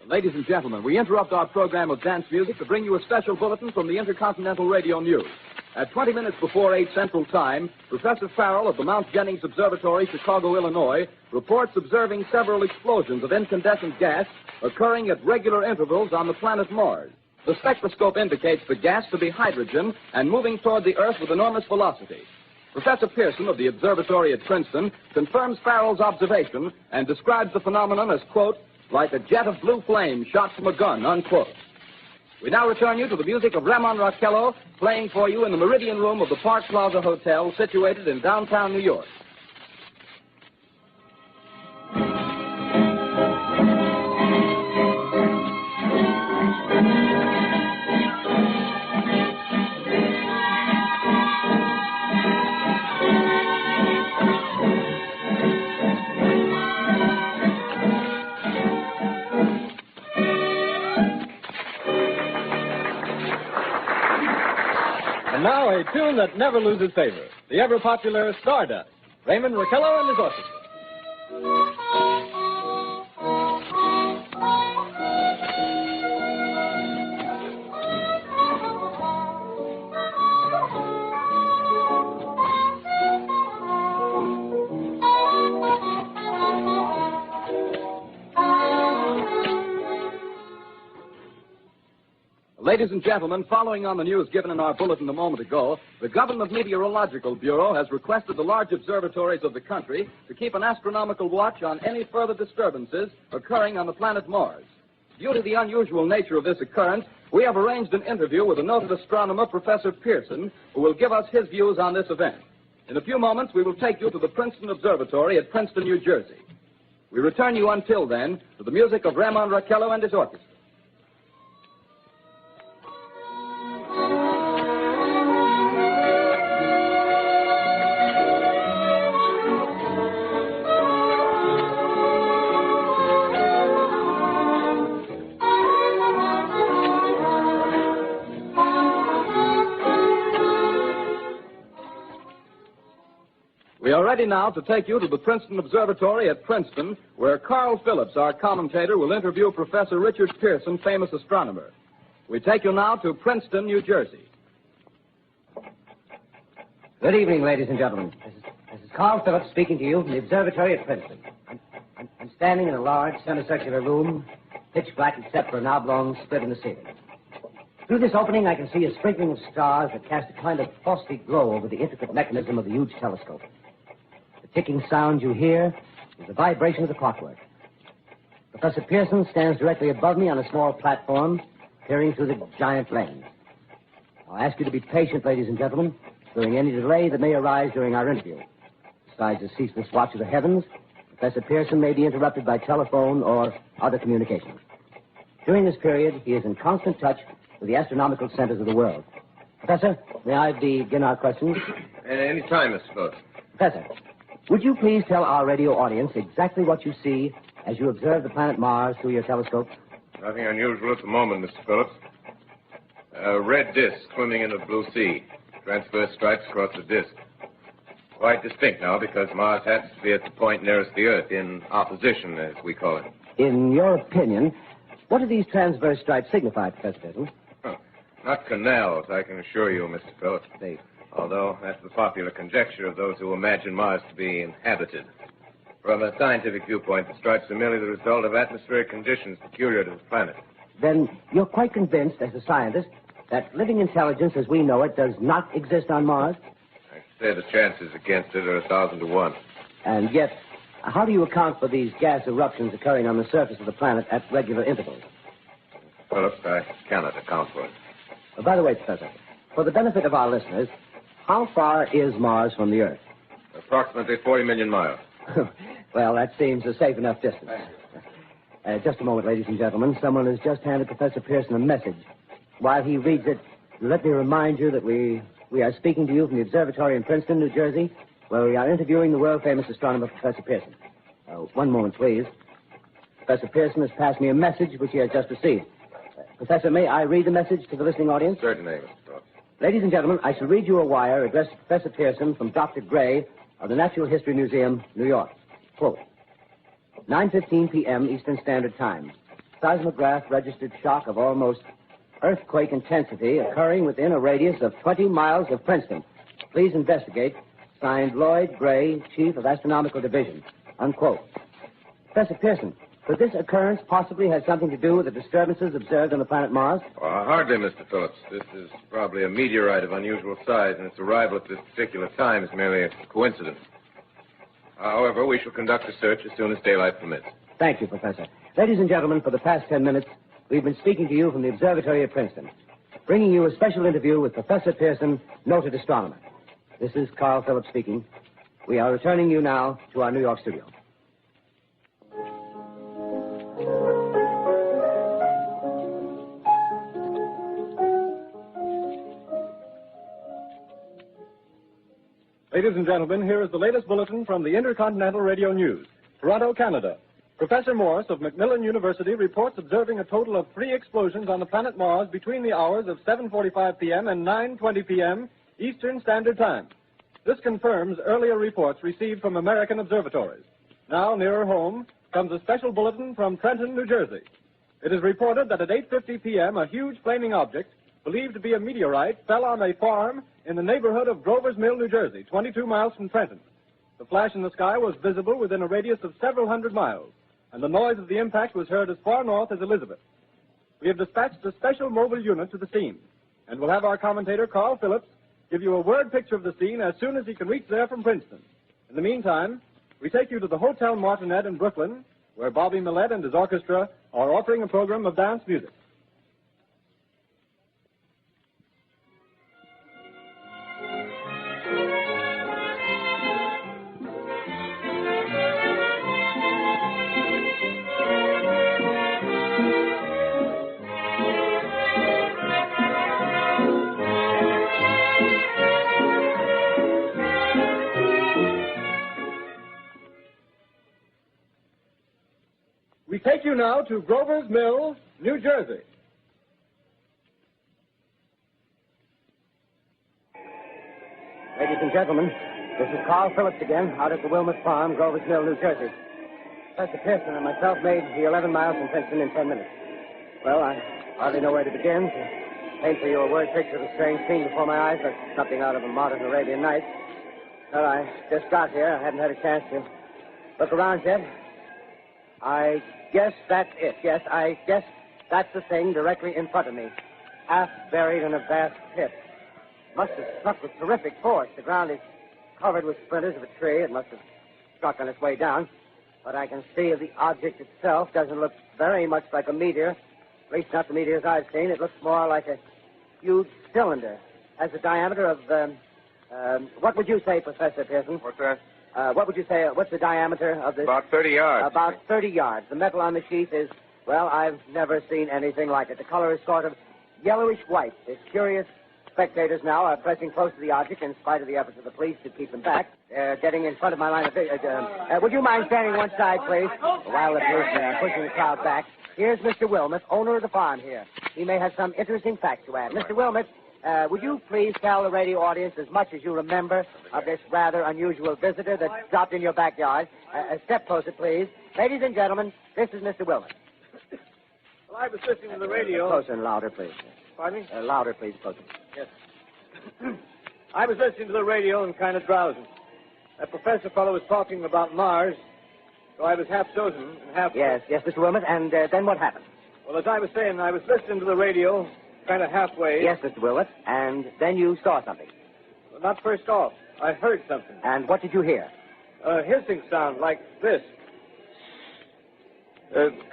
Ladies and gentlemen, we interrupt our program of dance music to bring you a special bulletin from the Intercontinental Radio News. At 20 minutes before 8 Central Time, Professor Farrell of the Mount Jennings Observatory, Chicago, Illinois, reports observing several explosions of incandescent gas occurring at regular intervals on the planet Mars. The spectroscope indicates the gas to be hydrogen and moving toward the Earth with enormous velocity. Professor Pearson of the observatory at Princeton confirms Farrell's observation and describes the phenomenon as, quote, like a jet of blue flame shot from a gun, unquote. We now return you to the music of Ramon Raquello, playing for you in the Meridian Room of the Park Plaza Hotel, situated in downtown New York. Now, a tune that never loses favor, the ever-popular Stardust, Raymond Raquello and his orchestra. Ladies and gentlemen, following on the news given in our bulletin a moment ago, the Government Meteorological Bureau has requested the large observatories of the country to keep an astronomical watch on any further disturbances occurring on the planet Mars. Due to the unusual nature of this occurrence, we have arranged an interview with the noted astronomer, Professor Pearson, who will give us his views on this event. In a few moments, we will take you to the Princeton Observatory at Princeton, New Jersey. We return you until then to the music of Ramon Raquello and his orchestra. We are ready now to take you to the Princeton Observatory at Princeton, where Carl Phillips, our commentator, will interview Professor Richard Pearson, famous astronomer. We take you now to Princeton, New Jersey. Good evening, ladies and gentlemen. This is Carl Phillips speaking to you from the observatory at Princeton. I'm standing in a large semicircular room, pitch black except for an oblong split in the ceiling. Through this opening, I can see a sprinkling of stars that cast a kind of frosty glow over the intricate mechanism of the huge telescope. The ticking sound you hear is the vibration of the clockwork. Professor Pearson stands directly above me on a small platform, peering through the giant lens. I'll ask you to be patient, ladies and gentlemen, during any delay that may arise during our interview. Besides the ceaseless watch of the heavens, Professor Pearson may be interrupted by telephone or other communications. During this period, he is in constant touch with the astronomical centers of the world. Professor, may I begin our questions? Any time, Mr. Phillips. Professor, would you please tell our radio audience exactly what you see as you observe the planet Mars through your telescope? Nothing unusual at the moment, Mr. Phillips. A red disk swimming in a blue sea. Transverse stripes across the disk. Quite distinct now because Mars happens to be at the point nearest the Earth, in opposition, as we call it. In your opinion, what do these transverse stripes signify, Professor Pearson? Not canals, I can assure you, Mr. Phillips. Although that's the popular conjecture of those who imagine Mars to be inhabited. From a scientific viewpoint, the stripes are merely the result of atmospheric conditions peculiar to the planet. Then you're quite convinced, as a scientist, that living intelligence as we know it does not exist on Mars? I'd say the chances against it are 1,000 to 1. And yet, how do you account for these gas eruptions occurring on the surface of the planet at regular intervals? Phillips, I cannot account for it. By the way, Professor, for the benefit of our listeners, how far is Mars from the Earth? Approximately 40 million miles. Well, that seems a safe enough distance. Just a moment, ladies and gentlemen. Someone has just handed Professor Pearson a message. While he reads it, let me remind you that we are speaking to you from the observatory in Princeton, New Jersey, where we are interviewing the world-famous astronomer, Professor Pearson. One moment, please. Professor Pearson has passed me a message which he has just received. Professor, may I read the message to the listening audience? Certainly, Mr. Phillips. Ladies and gentlemen, I shall read you a wire addressed to Professor Pearson from Dr. Gray of the Natural History Museum, New York. Quote, 9:15 p.m. Eastern Standard Time. seismograph registered shock of almost earthquake intensity occurring within a radius of 20 miles of Princeton. Please investigate. Signed, Lloyd Gray, Chief of Astronomical Division. Unquote. Professor Pearson, could this occurrence possibly have something to do with the disturbances observed on the planet Mars? Hardly, Mr. Phillips. This is probably a meteorite of unusual size, and its arrival at this particular time is merely a coincidence. However, we shall conduct a search as soon as daylight permits. Thank you, Professor. Ladies and gentlemen, for the past 10 minutes, we've been speaking to you from the Observatory of Princeton, bringing you a special interview with Professor Pearson, noted astronomer. This is Carl Phillips speaking. We are returning you now to our New York studio. Ladies and gentlemen, here is the latest bulletin from the Intercontinental Radio News. Toronto, Canada. Professor Morse of Macmillan University reports observing a total of 3 explosions on the planet Mars between the hours of 7:45 p.m. and 9:20 p.m. Eastern Standard Time. This confirms earlier reports received from American observatories. Now, nearer home, comes a special bulletin from Trenton, New Jersey. It is reported that at 8:50 p.m., a huge flaming object, believed to be a meteorite, fell on a farm in the neighborhood of Grover's Mill, New Jersey, 22 miles from Trenton. The flash in the sky was visible within a radius of several hundred miles, and the noise of the impact was heard as far north as Elizabeth. We have dispatched a special mobile unit to the scene, and we'll have our commentator, Carl Phillips, give you a word picture of the scene as soon as he can reach there from Princeton. In the meantime, we take you to the Hotel Martinet in Brooklyn, where Bobby Millett and his orchestra are offering a program of dance music. We take you now to Grover's Mill, New Jersey. Ladies and gentlemen, this is Carl Phillips again, out at the Wilmot Farm, Grover's Mill, New Jersey. Professor Pearson and myself made the 11 miles from Princeton in 10 minutes. Well, I hardly know where to begin. To paint for you a word picture of a strange scene before my eyes, like something out of a modern Arabian Nights. Well, I just got here. I hadn't had a chance to look around yet. I guess that's it. Yes, I guess that's the thing directly in front of me. Half buried in a vast pit. Must have struck with terrific force. The ground is covered with splinters of a tree. It must have struck on its way down. But I can see the object itself doesn't look very much like a meteor. At least not the meteors I've seen. It looks more like a huge cylinder. Has a diameter of, what would you say, Professor Pearson? What's that? What would you say, what's the diameter of this? About 30 yards. About 30 yards. The metal on the sheath is, well, I've never seen anything like it. The color is sort of yellowish white. There's curious spectators now are pressing close to the object in spite of the efforts of the police to keep them back. Getting in front of my line of vision. Would you mind standing one side, please? While the police are pushing the crowd back. Here's Mr. Wilmot, owner of the farm here. He may have some interesting facts to add. Mr. Wilmot, would you please tell the radio audience as much as you remember of this rather unusual visitor that dropped in your backyard? Step closer, please. Ladies and gentlemen, this is Mr. Wilmot. Well, I was listening to the radio. Closer and louder, please. Pardon me? Louder, please, closer. Yes. I was listening to the radio and kind of drowsing. That professor fellow was talking about Mars, so I was half chosen and half... Yes, Mr. Wilmot, and then what happened? Well, as I was saying, I was listening to the radio, kind of halfway. Yes, Mr. Wilmot, and then you saw something. Well, not first off. I heard something. And what did you hear? A hissing sound like this.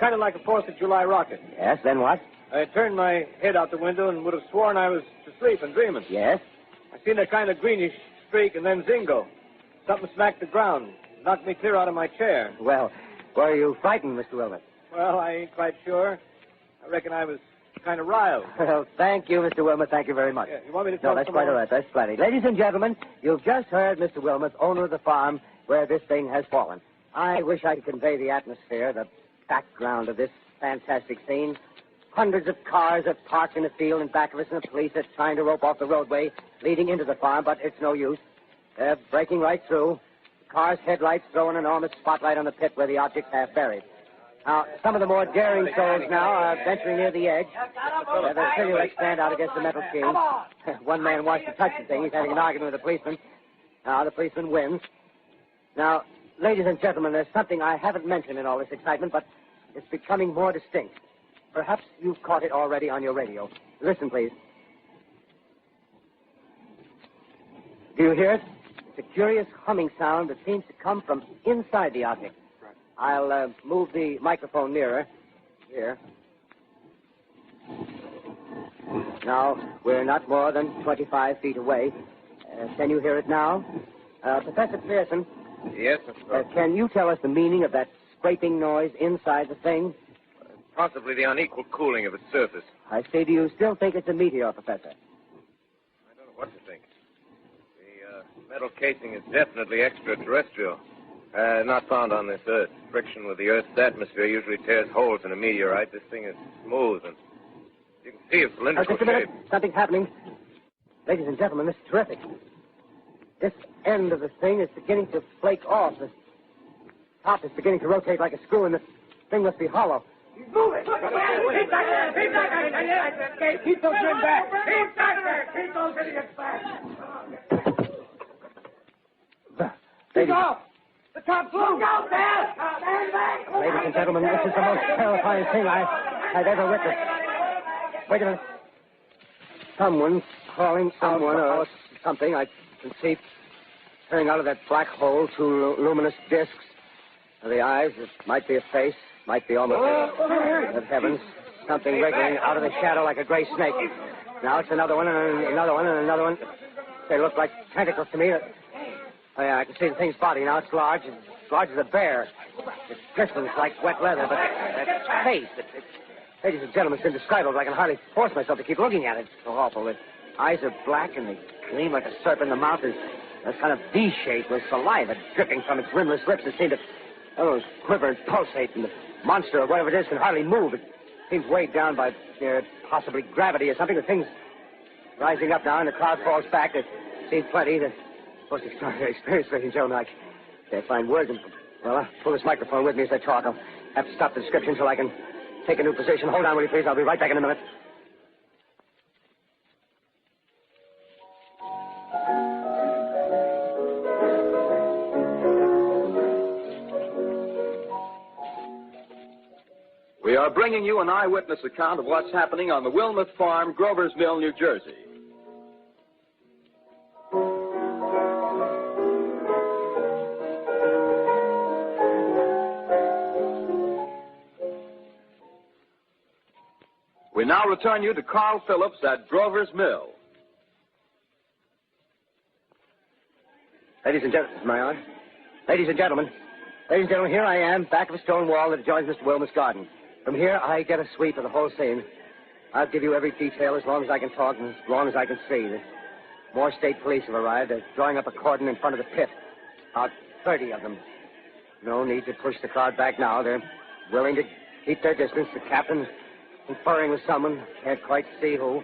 Kind of like a 4th of July rocket. Yes, then what? I turned my head out the window and would have sworn I was asleep and dreaming. Yes? I seen a kind of greenish streak and then zingo. Something smacked the ground, knocked me clear out of my chair. Well, were you frightened, Mr. Wilmot? Well, I ain't quite sure. I reckon I was kind of riled. Well, thank you, Mr. Wilmot. Thank you very much. Yeah, you want me to tell No, that's quite all right. That's plenty. Ladies and gentlemen, you've just heard Mr. Wilmot, owner of the farm where this thing has fallen. I wish I could convey the atmosphere, the background of this fantastic scene. Hundreds of cars are parked in the field in back of us, and the police are trying to rope off the roadway leading into the farm, but it's no use. They're breaking right through. The car's headlights throw an enormous spotlight on the pit where the object's half buried. Now, some of the more daring souls now are venturing near the edge. Their silhouettes stand out against the metal sheen. One man wants to touch the thing. He's having an argument with the policeman. Now, the policeman wins. Now, ladies and gentlemen, there's something I haven't mentioned in all this excitement, but it's becoming more distinct. Perhaps you've caught it already on your radio. Listen, please. Do you hear it? It's a curious humming sound that seems to come from inside the object. I'll move the microphone nearer. Here. Now, we're not more than 25 feet away. Can you hear it now? Professor Pearson? Yes, of course. Can you tell us the meaning of that scraping noise inside the thing? Possibly the unequal cooling of its surface. I say, do you still think it's a meteor, Professor? I don't know what to think. The metal casing is definitely extraterrestrial. Not found on this Earth. Friction with the Earth's atmosphere usually tears holes in a meteorite. This thing is smooth, and you can see it's cylindrical just a minute. shape. Something's happening. Ladies and gentlemen, this is terrific. This end of the thing is beginning to flake off. The top is beginning to rotate like a screw, and the thing must be hollow. He's moving. Keep back there. Keep back there. Keep those men back. Keep back there. Keep those idiots back. He's off. The top blew. Look out there. Stand back. Ladies and gentlemen, this is the most terrifying thing I've ever witnessed. Wait a minute. Someone's calling someone or something. I can see turning out of that black hole two luminous discs. The eyes, it might be a face, might be almost Good heavens. Something wriggling out of the shadow like a gray snake. Now it's another one and another one and another one. They look like tentacles to me. Oh, yeah, I can see the thing's body now. It's large as a bear. It glistens like wet leather, but that face, ladies and gentlemen, it's indescribable. I can hardly force myself to keep looking at it. It's so awful. The eyes are black and they gleam like a serpent. The mouth is kind of V-shaped with saliva dripping from its rimless lips. It seems to quiver and pulsate, and the monster or whatever it is can hardly move. It seems weighed down by possibly gravity or something. The thing's rising up now, and the crowd falls back. It seems plenty. The most extraordinary experience, ladies and gentlemen. I can't find words. Well, I'll pull this microphone with me as I talk. I'll have to stop the description so I can take a new position. Hold on, will you please? I'll be right back in a minute. We are bringing you an eyewitness account of what's happening on the Wilmouth Farm, Grover's Mill, New Jersey. We now return you to Carl Phillips at Grover's Mill. Ladies and gentlemen, here I am, back of a stone wall that adjoins Mr. Wilmot's garden. From here, I get a sweep of the whole scene. I'll give you every detail as long as I can talk and as long as I can see. More state police have arrived. They're drawing up a cordon in front of the pit. About 30 of them. No need to push the crowd back now. They're willing to keep their distance. The captain's conferring with someone. Can't quite see who.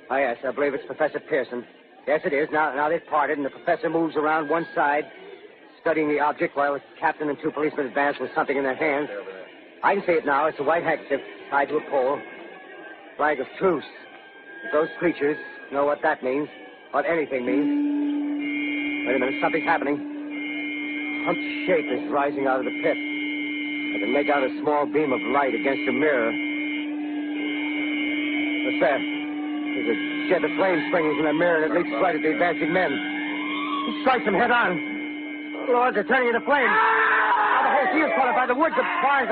Oh, yes, I believe it's Professor Pearson. Yes, it is. Now they've parted, and the professor moves around one side, studying the object while the captain and two policemen advance with something in their hands. I can see it now. It's a white handkerchief tied to a pole. Flag of truce. If those creatures know what that means, what anything means. Wait a minute, something's happening. A humped shape is rising out of the pit. I can make out a small beam of light against a mirror. What's that? There's a shed of flame springing from the mirror that leaps right at the advancing men. He strikes them head on. Lord, they're turning into flames. Now the whole field's caught up by the woods, the barns,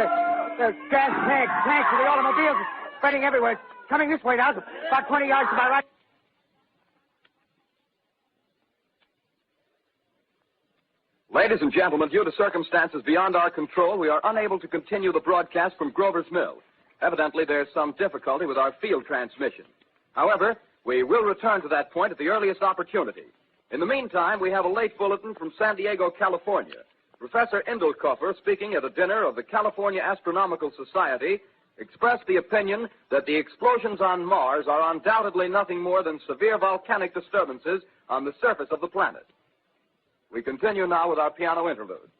the gas tanks of the automobiles spreading everywhere. It's coming this way now, about 20 yards to my right. Ladies and gentlemen, due to circumstances beyond our control, we are unable to continue the broadcast from Grover's Mill. Evidently, there's some difficulty with our field transmission. However, we will return to that point at the earliest opportunity. In the meantime, we have a late bulletin from San Diego, California. Professor Indelkoffer, speaking at a dinner of the California Astronomical Society, expressed the opinion that the explosions on Mars are undoubtedly nothing more than severe volcanic disturbances on the surface of the planet. We continue now with our piano interlude.